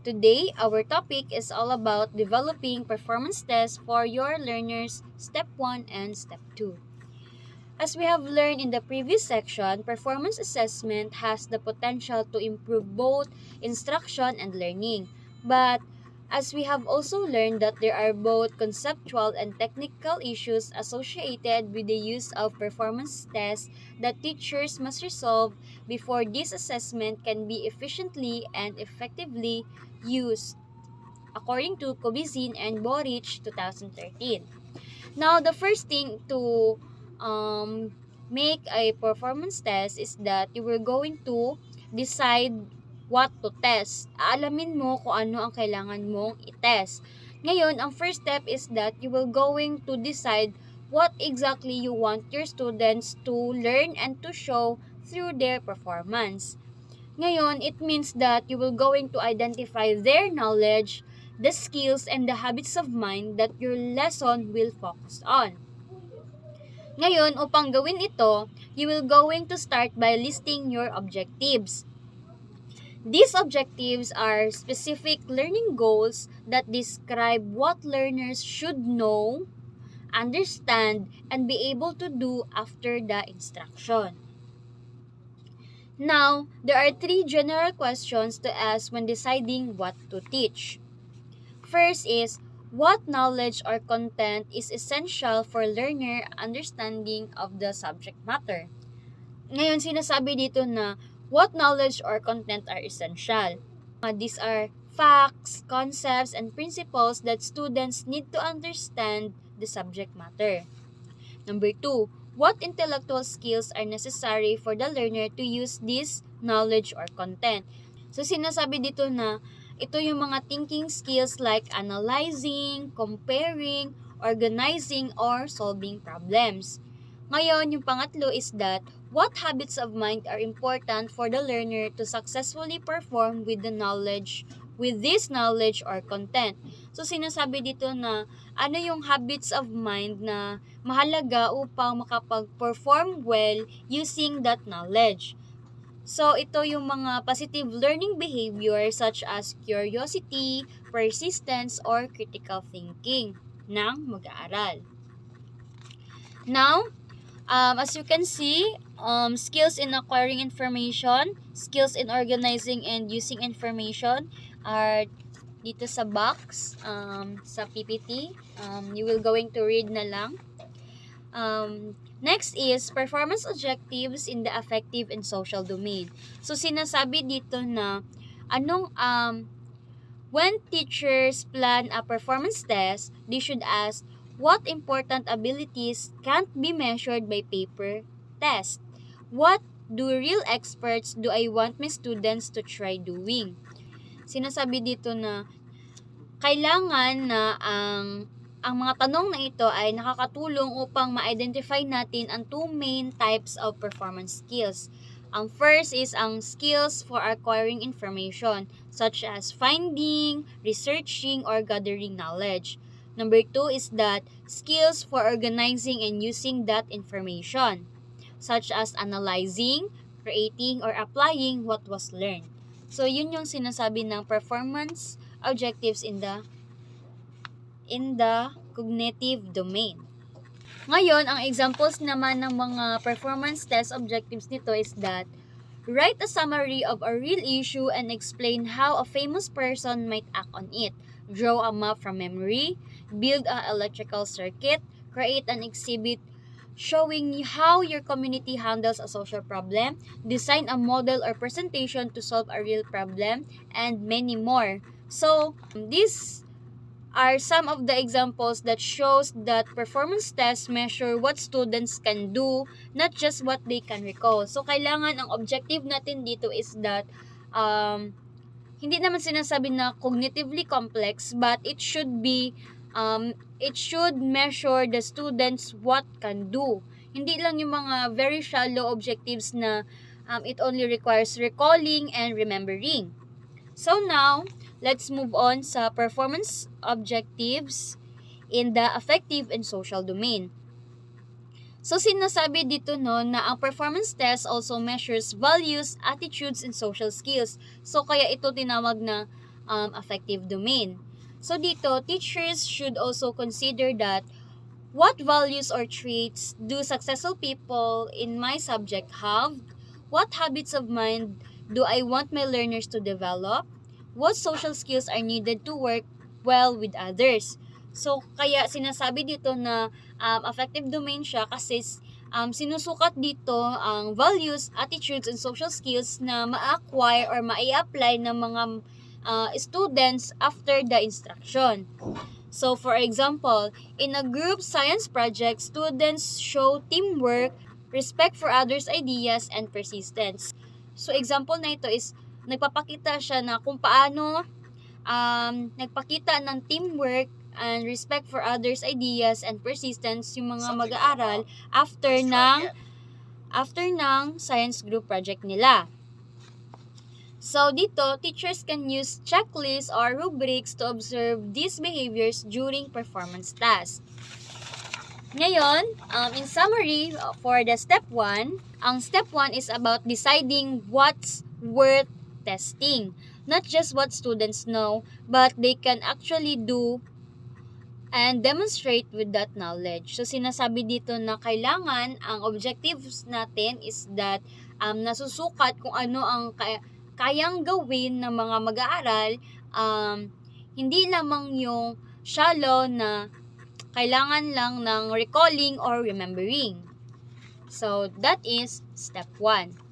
today, our topic is all about developing performance tests for your learners, Step 1 and Step 2. As we have learned in the previous section, performance assessment has the potential to improve both instruction and learning. But as we have also learned that there are both conceptual and technical issues associated with the use of performance tests that teachers must resolve before this assessment can be efficiently and effectively used, according to Kobizin and Boric 2013. Now, the first thing to make a performance test is that you were going to decide what to test. Aalamin mo kung ano ang kailangan mong i-test. Ngayon, ang first step is that you will going to decide what exactly you want your students to learn and to show through their performance. Ngayon, it means that you will going to identify their knowledge, the skills, and the habits of mind that your lesson will focus on. Ngayon, upang gawin ito, you will going to start by listing your objectives. These objectives are specific learning goals that describe what learners should know, understand, and be able to do after the instruction. Now, there are 3 general questions to ask when deciding what to teach. First is, what knowledge or content is essential for learner understanding of the subject matter? Ngayon, sinasabi dito na what knowledge or content are essential. These are facts, concepts, and principles that students need to understand the subject matter. Number 2, what intellectual skills are necessary for the learner to use this knowledge or content? So, sinasabi dito na ito yung mga thinking skills like analyzing, comparing, organizing, or solving problems. Ngayon, yung pangatlo is that what habits of mind are important for the learner to successfully perform with this knowledge or content. So, sinasabi dito na ano yung habits of mind na mahalaga upang makapag-perform well using that knowledge. So, ito yung mga positive learning behavior such as curiosity, persistence, or critical thinking ng mag-aaral. Now, as you can see, skills in acquiring information, skills in organizing and using information are dito sa box, sa PPT. You will going to read na lang. Next is performance objectives in the affective and social domain. So, sinasabi dito na when teachers plan a performance test, they should ask what important abilities can't be measured by paper test. What do real experts do I want my students to try doing? Sinasabi dito na kailangan na ang mga tanong na ito ay nakakatulong upang ma-identify natin ang 2 main types of performance skills. Ang first is ang skills for acquiring information, such as finding, researching, or gathering knowledge. Number 2 is that skills for organizing and using that information, such as analyzing, creating, or applying what was learned. So, yun yung sinasabi ng performance objectives in the cognitive domain. Ngayon, ang examples naman ng mga performance test objectives nito is that write a summary of a real issue and explain how a famous person might act on it. Draw a map from memory, build an electrical circuit, create an exhibit showing how your community handles a social problem, design a model or presentation to solve a real problem, and many more. So, these are some of the examples that shows that performance tests measure what students can do, not just what they can recall. So, kailangan ang objective natin dito is that hindi naman sinasabi na cognitively complex, but it should measure the students what can do. Hindi lang yung mga very shallow objectives na it only requires recalling and remembering. So now, let's move on sa performance objectives in the affective and social domain. So, sinasabi dito na ang performance test also measures values, attitudes, and social skills. So, kaya ito tinawag na affective domain. So dito, teachers should also consider that what values or traits do successful people in my subject have? What habits of mind do I want my learners to develop? What social skills are needed to work well with others? So, kaya sinasabi dito na affective domain siya kasi sinusukat dito ang values, attitudes, and social skills na ma-acquire or ma-apply ng mga students after the instruction. So, for example, in a group science project, students show teamwork, respect for others' ideas, and persistence. So, example na ito is, nagpapakita siya na kung paano nagpakita ng teamwork and respect for others' ideas and persistence yung mga mag-aaral after ng science group project nila. So, dito, teachers can use checklists or rubrics to observe these behaviors during performance tasks. Ngayon, in summary, for the step 1, ang step 1 is about deciding what's worth testing. Not just what students know, but they can actually do and demonstrate with that knowledge. So, sinasabi dito na kailangan, ang objectives natin is that nasusukat kung ano ang kayang gawin ng mga mag-aaral, hindi lamang yung shallow na kailangan lang ng recalling or remembering. So, that is step 1.